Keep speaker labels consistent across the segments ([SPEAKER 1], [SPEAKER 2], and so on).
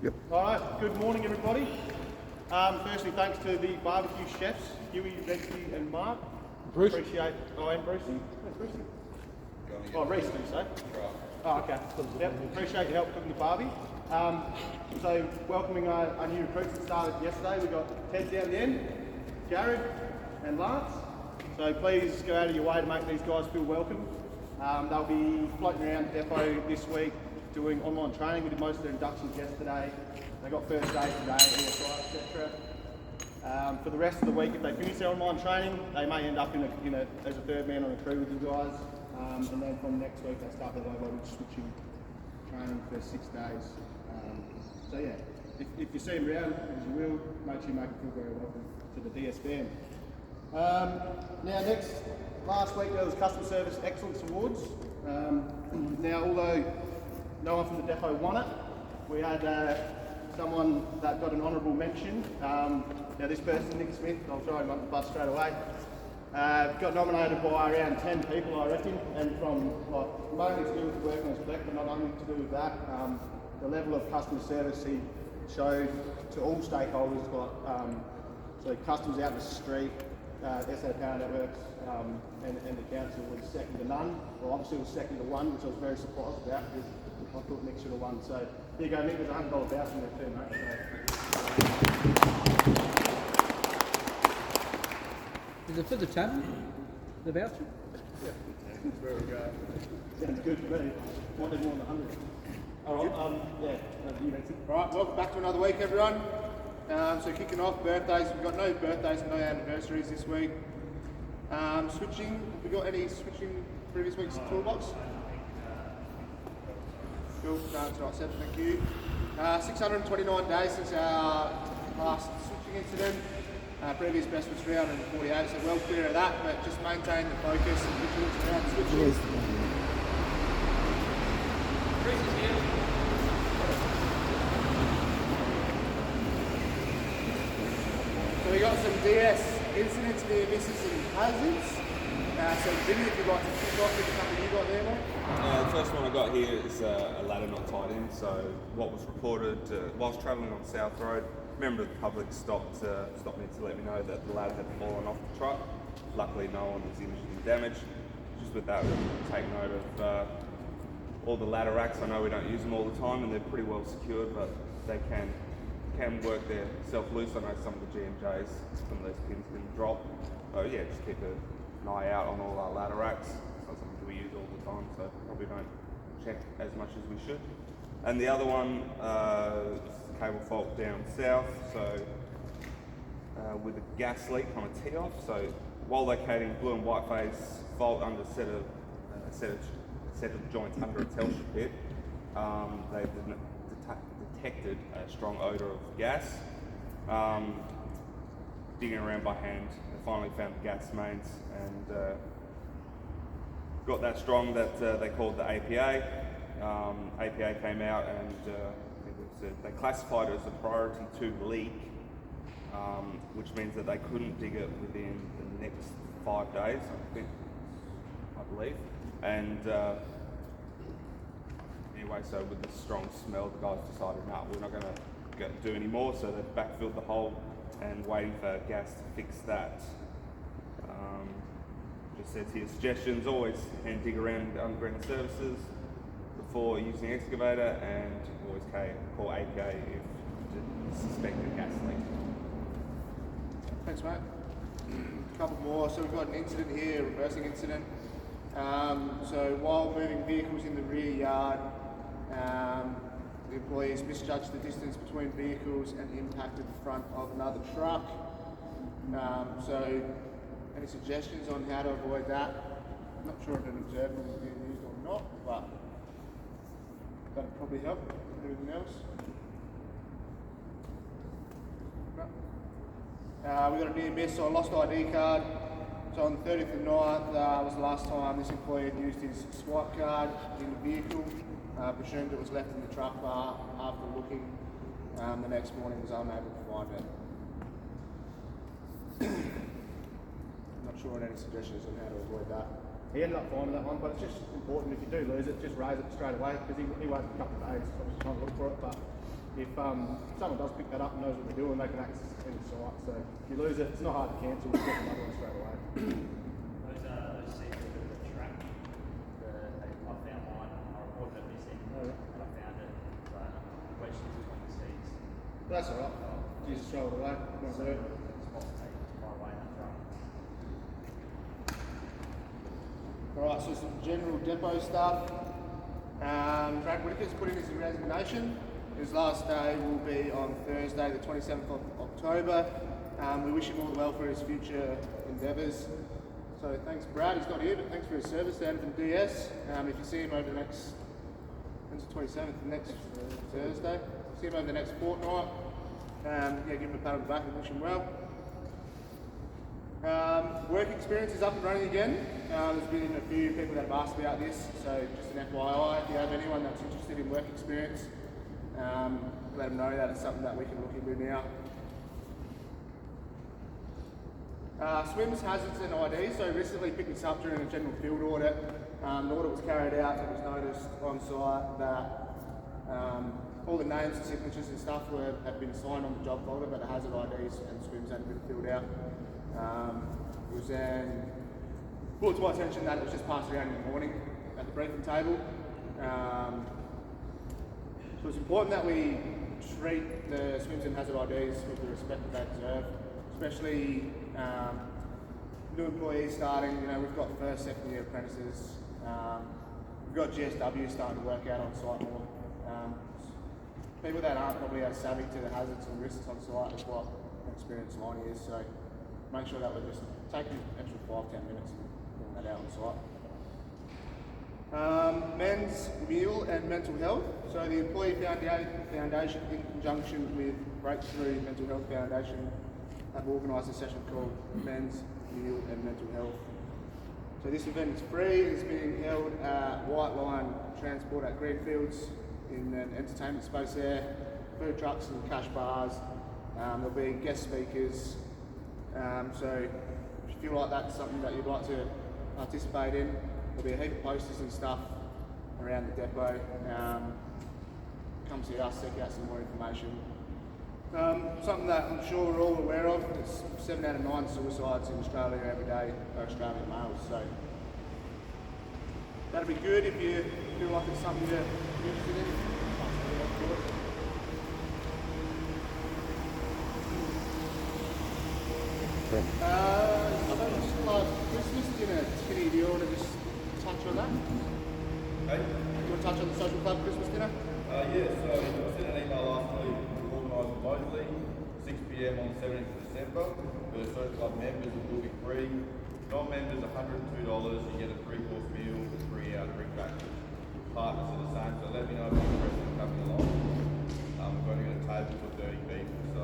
[SPEAKER 1] Yep.
[SPEAKER 2] All right, good morning, everybody. Firstly, thanks to the barbecue chefs, Huey, Betsy, and Mark.
[SPEAKER 1] Bruce?
[SPEAKER 2] Appreciate. Oh, and Brucey. Where's Brucey? Oh, Reese, did you say? Oh, okay. Yep. Appreciate your help cooking the barbie. So, welcoming our new recruits that started yesterday. We've got Ted down the end, Jared, and Lance. So please go out of your way to make these guys feel welcome. They'll be floating around the depot this week doing online training. We did most of their inductions yesterday. They got first aid today, etc. For the rest of the week, if they finish their online training, they may end up as a third man on a crew with you guys. And then from next week, they start their low voltage switching training for 6 days. So yeah, if you see them around, as you will, make sure you make them feel very welcome to the DS band. Now last week there was Customer Service Excellence Awards. Now although no one from the depot won it, we had someone that got an honourable mention. Now this person, Nick Smith, I'll throw him on the bus straight away, got nominated by around 10 people I reckon, and from mainly to do with the work on his collect, but not only to do with that, the level of customer service he showed to all stakeholders, so customers out in the street, SA Power Networks, and the council was second to none. Well, obviously it was second to one, which I was very surprised about because I thought Nick should have won. So here you go, Nick, there's $100 voucher in there too, mate. So.
[SPEAKER 3] Is it for the tavern? The voucher?
[SPEAKER 2] Yeah, that's where we go. Sounds good to me. Wanted more than 100. Alright,
[SPEAKER 4] Alright, welcome back to another week, everyone. So kicking off birthdays, we've got no birthdays and no anniversaries this week. Switching, have we got any switching previous week's toolbox? Cool, no, it's right, Seb, thank you. 629 days since our last switching incident. Previous best was 348, so well clear of that, but just maintain the focus and vigilance around switching. So we got some DS incidents, near misses and hazards. So Jimmy, if you'd like to kick off with something you got there, mate?
[SPEAKER 5] The first one I got here is a ladder not tied in. So what was reported whilst travelling on South Road, a member of the public stopped me to let me know that the ladder had fallen off the truck. Luckily no one was injured and damaged. Just with that, we'll take note of all the ladder racks. I know we don't use them all the time and they're pretty well secured, but they can work their self loose. I know some of the GMJs, some of those pins can drop. So yeah, just keep an eye out on all our ladder racks. It's not something we use all the time, so probably don't check as much as we should. And the other one, cable fault down south, so with a gas leak on a tee-off. So while locating blue and white phase fault under a set of joints under a Telstra pit, they detected a strong odour of gas. Digging around by hand, they finally found the gas mains and got that strong that they called the APA. APA came out and they classified it as a priority 2 leak, which means that they couldn't dig it within the next 5 days, I believe. And anyway, so with the strong smell, the guys decided, no, we're not going to do any more, so they've backfilled the hole and waiting for gas to fix that. Just says here, suggestions, always hand dig around underground services before using excavator, and always call APA if you suspect a gas leak.
[SPEAKER 4] Thanks, mate. A couple more. So we've got an incident here, a reversing incident. So while moving vehicles in the rear yard, the employees misjudged the distance between vehicles and impacted the front of another truck. So any suggestions on how to avoid that? I'm not sure if an observer is being used or not, but that'd probably help. Anything else? No. We got a near miss, so I lost ID card. So on the 30th of 9th was the last time this employee had used his swipe card in the vehicle. Presumed it was left in the truck bar. After looking, the next morning was unable to find it. I'm not sure on any suggestions on how to avoid that.
[SPEAKER 2] He ended up finding that one, but it's just important if you do lose it, just raise it straight away because he waited a couple of days, obviously trying to look for it. But if someone does pick that up and knows what they're doing, they can access any site. So if you lose it, it's not hard to cancel. You get another one straight away.
[SPEAKER 1] Those seats are a bit of a trap. I found mine. I reported it missing, and I found it wedged in between the seats.
[SPEAKER 2] That's all right. You just throw it away. Won't hurt.
[SPEAKER 1] Spot's taken far away in that truck.
[SPEAKER 4] Alright, so some general depot stuff. Brad Whitaker's put in his resignation. His last day will be on Thursday, the 27th of October. We wish him all the well for his future endeavours. So thanks, Brad. He's not here, but thanks for his service to Anything DS. If you see him over the next, when's the 27th, next Thursday. See him over the next fortnight. Give him a pat on the back and wish him well. Work experience is up and running again. There's been a few people that have asked about this, so just an FYI, if you have anyone that's interested in work experience, let them know that it's something that we can look into now. Swims, hazards and ID. So recently picked this up during a general field audit. The audit was carried out and it was noticed on site that all the names and signatures and stuff had been signed on the job folder, but the hazard IDs and swims hadn't been filled out. It was then brought to my attention that it was just passed around in the morning at the briefing table. So it's important that we treat the swims and hazard IDs with the respect that they deserve, especially new employees starting. You know, we've got first, second year apprentices. We've got GSW starting to work out on site more. People that aren't probably as savvy to the hazards and risks on site is what an experienced line is. So make sure that we're just taking an extra 5-10 minutes and pulling that out on site. Men's, meal and mental health. So the Employee Foundation, in conjunction with Breakthrough Mental Health Foundation, have organised a session called Men's, Meal and Mental Health. So this event is free. It's being held at White Line Transport at Greenfields in an entertainment space there. Food trucks and cash bars. There'll be guest speakers. So if you feel like that's something that you'd like to participate in, there'll be a heap of posters and stuff around the depot. Come see us, check out some more information. Something that I'm sure we're all aware of, it's 7 out of 9 suicides in Australia every day are Australian males. So that'd be good if you feel like it's something you're interested in. Christmas dinner, Tinny, do you want to just touch on that?
[SPEAKER 6] Hey?
[SPEAKER 4] You want to touch on the social club Christmas dinner?
[SPEAKER 6] Yes, so I sent an email last week to organise in Moseley, 6 PM on 17th of December. For the social club members, it will be free. Non-members, $102. You get a 3-course meal with 3 drink package. Partners are the same, so let me know if you're interested in coming along. We've only got a table for 30 people, so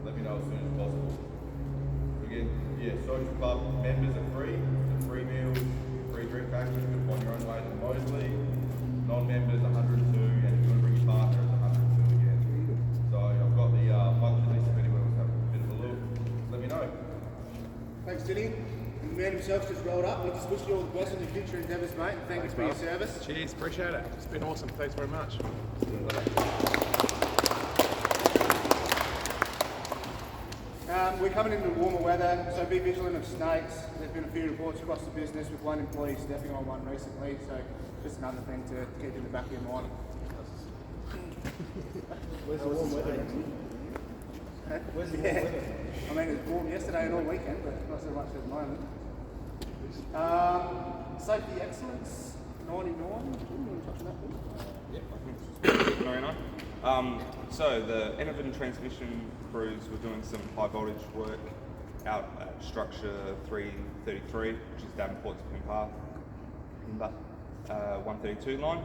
[SPEAKER 6] let me know as soon as possible. Again, yeah, social club members are free. The free meals, free drink package, you can find your own way to Moseley. Non-members, 102, and if you want to bring your partner, it's 102 again. So I've got the function list if anyone wants to have a bit of a look. Let me know.
[SPEAKER 4] Thanks, Tinny. And the man himself just rolled up. We just wish you all the best on your future endeavours, mate. Thank you for your service.
[SPEAKER 7] Cheers, appreciate it. It's been awesome. Thanks very much.
[SPEAKER 4] We're coming into warmer weather, so be vigilant of snakes. There's been a few reports across the business with one employee stepping on one recently, so just another thing to keep in the back of your mind.
[SPEAKER 2] Where's the warm weather? Where's the warm weather?
[SPEAKER 4] I mean, it was warm yesterday and all weekend, but not so much at the moment. Safety excellence, 99. You want to touch on that, please?
[SPEAKER 5] No, no. So the Enervin transmission crews were doing some high voltage work out at structure 333, which is Davenport's Pimpa 132 line.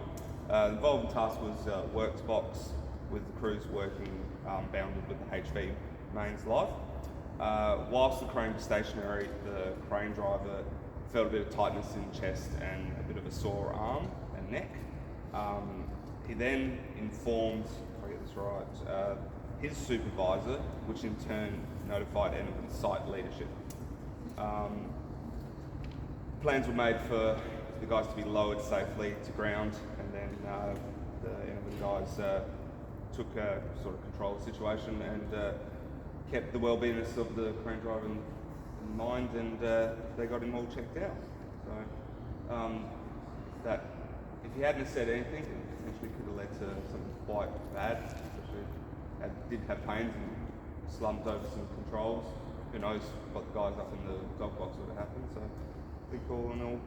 [SPEAKER 5] The involved task was works box with the crews working bounded with the HV mains live. Whilst the crane was stationary, the crane driver felt a bit of tightness in chest and a bit of a sore arm and neck. He then informed, if I get this right, his supervisor, which in turn notified Enervin site leadership. Plans were made for the guys to be lowered safely to ground, and then the Enervin guys took sort of control of the situation and kept the well-beingness of the crane driver in mind, and they got him all checked out. So that if he hadn't said anything, it potentially could have led to something quite bad. Especially did have pains and slumped over some controls. Who knows what the guys up in the dog box would have happened. So big all in all,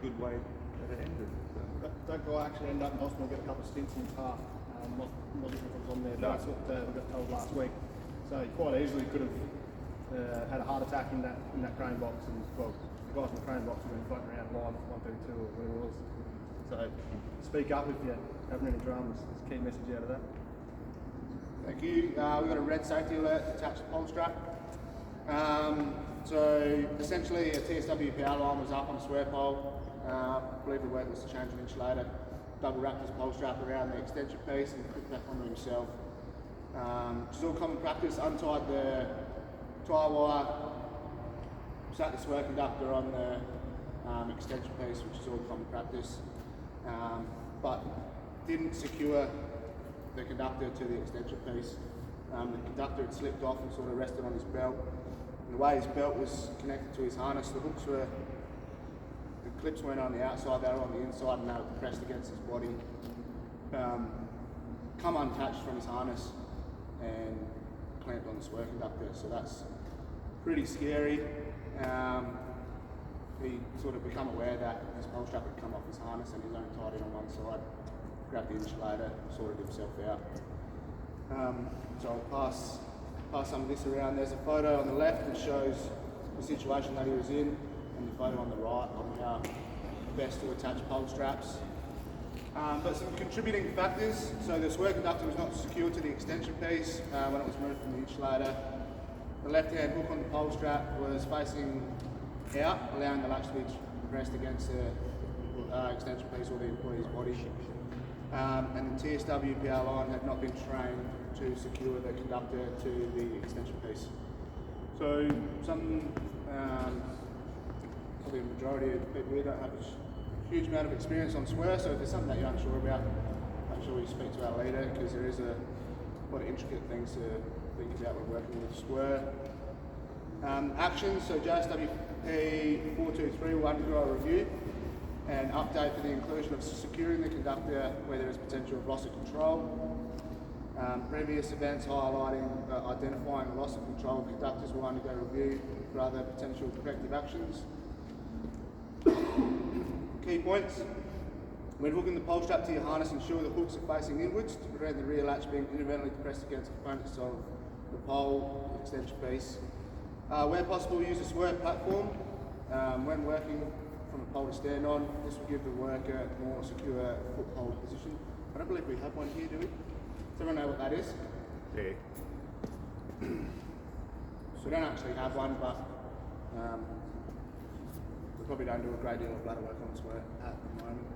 [SPEAKER 5] good way that it ended. So.
[SPEAKER 2] That guy actually ended up in hospital, get a couple of stints in his heart. Not sure if it was on there, but that's what we got told last week. So he quite easily could have had a heart attack in that crane box, and well, the guys in the crane box were floating around live at 132 or whatever it was. So speak up if you're having any dramas. That's a key message out of that.
[SPEAKER 4] Thank you. We've got a red safety alert attached to the pole strap. So essentially a TSW power line was up on a swear pole. I believe the work was to change an insulator, double wrapped his pole strap around the extension piece and put it back onto himself. Which is all common practice, untied the tyre wire, sat the swear conductor on the extension piece, which is all common practice, but didn't secure the conductor to the extension piece. The conductor had slipped off and sort of rested on his belt. And the way his belt was connected to his harness, the clips weren't on the outside, they were on the inside, and they were pressed against his body. Come unattached from his harness and clamped on the swear conductor, so that's pretty scary. He sort of become aware that his pole strap had come off his harness and he's only tied in on one side, grabbed the insulator, sorted himself out. So I'll pass some of this around. There's a photo on the left that shows the situation that he was in, and the photo on the right on how best to attach pole straps. But some contributing factors. So the swear conductor was not secured to the extension piece when it was moved from the insulator. The left-hand hook on the pole strap was facing out, allowing the latch to be pressed against the extension piece or the employee's body. And the TSW power line had not been trained to secure the conductor to the extension piece. So probably the majority of people here don't have a huge amount of experience on swear, so if there's something that you're unsure about, make sure you speak to our leader, because there is a lot of intricate things to think about when working with swear. Actions, so JSWP 423 will undergo a review and update for the inclusion of securing the conductor where there is potential of loss of control. Previous events highlighting identifying loss of control of conductors will undergo review for other potential corrective actions. Key points. When hooking the pole strap to your harness, ensure the hooks are facing inwards to prevent the rear latch being inadvertently pressed against components of the pole extension piece. Where possible, use a swear platform when working from a pole to stand on. This will give the worker a more secure foothold position. I don't believe we have one here, do we? Does everyone know what that is?
[SPEAKER 5] Yeah.
[SPEAKER 4] So we don't actually have one, but we probably don't do a great deal of bladder work on swear at the moment.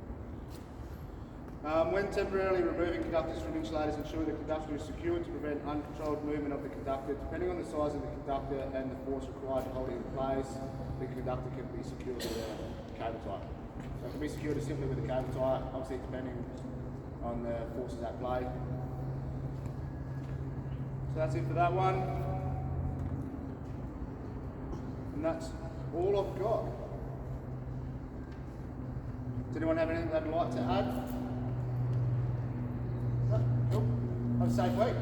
[SPEAKER 4] When temporarily removing conductors from insulators, ensure the conductor is secured to prevent uncontrolled movement of the conductor. Depending on the size of the conductor and the force required to hold it in place, the conductor can be secured with a cable tie. So it can be secured simply with a cable tie, obviously depending on the forces at play. So that's it for that one. And that's all I've got. Does anyone have anything they'd like to add? No? Cool. Have a safe week.